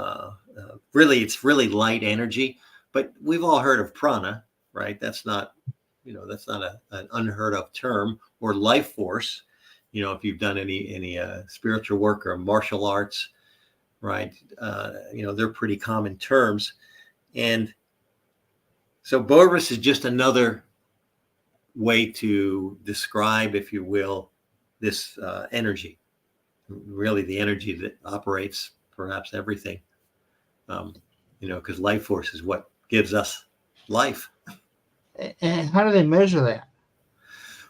really light energy. But we've all heard of prana, right? That's not an unheard of term, or life force. If you've done any spiritual work or martial arts, right? They're pretty common terms. And so Bovis is just another way to describe, if you will, this energy, really the energy that operates perhaps everything, because life force is what gives us life. And how do they measure that?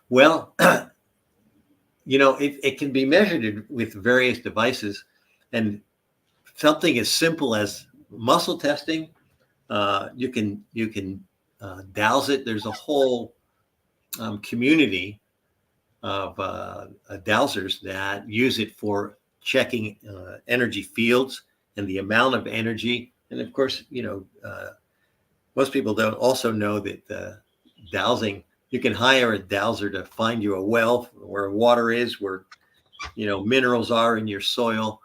Well, it can be measured with various devices, and something as simple as muscle testing, you can dowse it. There's a whole community of dowsers that use it for checking energy fields and the amount of energy. And of course, most people don't also know that dowsing, you can hire a dowser to find you a well where water is, where minerals are in your soil.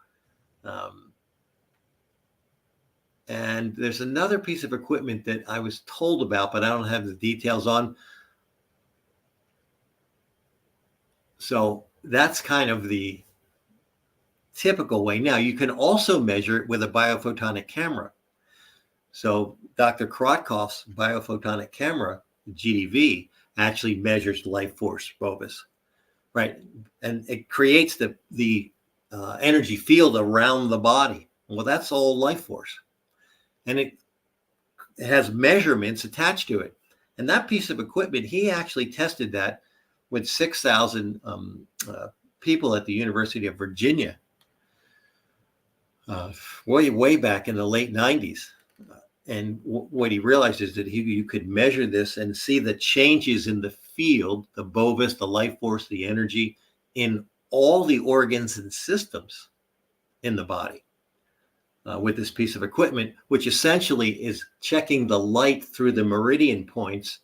And there's another piece of equipment that I was told about, but I don't have the details on. So that's kind of the typical way. Now, you can also measure it with a biophotonic camera. So Dr. Krotkoff's biophotonic camera, GDV, actually measures life force, Bovis, right? And it creates the energy field around the body. Well, that's all life force. And it has measurements attached to it. And that piece of equipment, he actually tested that with 6,000 people at the University of Virginia way back in the late 90s. And what he realized is that you could measure this and see the changes in the field, the Bovis, the life force, the energy in all the organs and systems in the body with this piece of equipment, which essentially is checking the light through the meridian points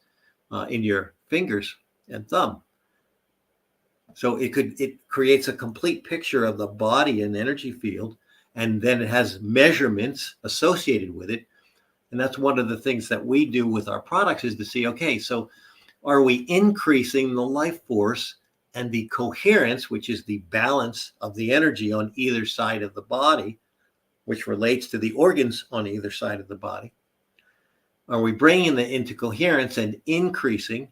in your fingers and thumb. So it creates a complete picture of the body and energy field, and then it has measurements associated with it. And that's one of the things that we do with our products, is to see, okay, so are we increasing the life force and the coherence, which is the balance of the energy on either side of the body, which relates to the organs on either side of the body? Are we bringing it into coherence and increasing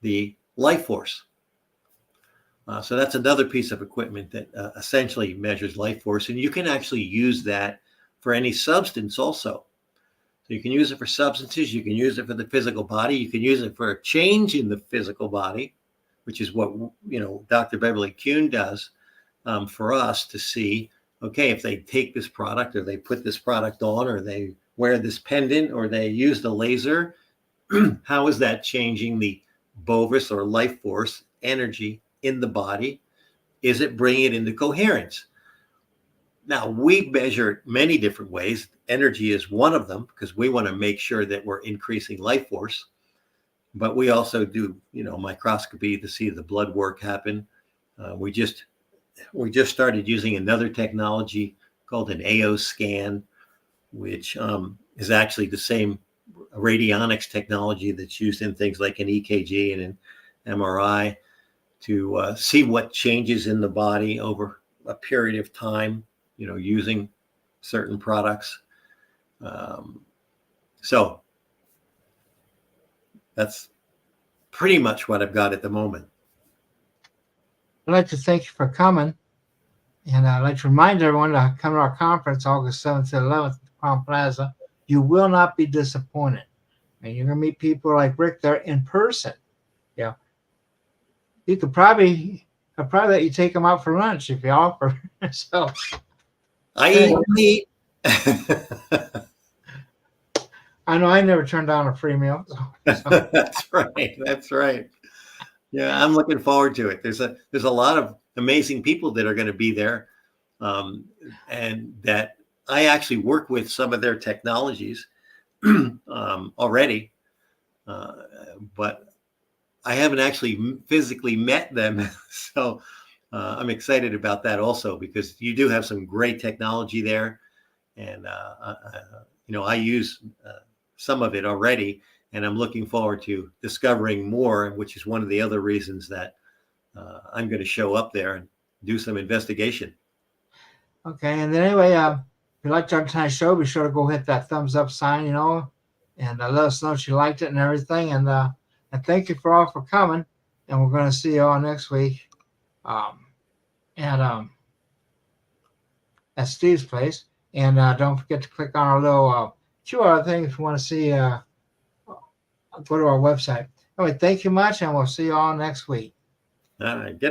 the life force? So that's another piece of equipment that essentially measures life force. And you can actually use that for any substance also. So you can use it for substances. You can use it for the physical body. You can use it for a change in the physical body, which is what, Dr. Beverly Kuhn does for us to see, okay, if they take this product or they put this product on or they wear this pendant or they use the laser, how is that changing the bovis or life force energy in the body? Is it bringing it into coherence? Now, we measure it many different ways. Energy is one of them because we want to make sure that we're increasing life force. But we also do, microscopy to see the blood work happen. We just started using another technology called an AO scan, which is actually the same radionics technology that's used in things like an EKG and an MRI to see what changes in the body over a period of time, using certain products. So that's pretty much what I've got at the moment. I'd like to thank you for coming. And I'd like to remind everyone to come to our conference August 7th to 11th at the Crown Plaza. You will not be disappointed. And you're going to meet people like Rick there in person. Yeah. You could probably let you take them out for lunch if you offer. So I eat. I know I never turned down a free meal. So. That's right. That's right. Yeah, I'm looking forward to it. There's a lot of amazing people that are going to be there, and that I actually work with some of their technologies already, but I haven't actually physically met them. So I'm excited about that also because you do have some great technology there, and I use some of it already. And I'm looking forward to discovering more, which is one of the other reasons that I'm going to show up there and do some investigation. Okay. And then anyway, if you liked our tonight's show, be sure to go hit that thumbs up sign, and let us know if you liked it and everything. And thank you for all for coming. And we're going to see you all next week at Steve's place. And don't forget to click on our little QR thing if you want to see. Go to our website. Anyway, thank you much, and we'll see you all next week. All right. Get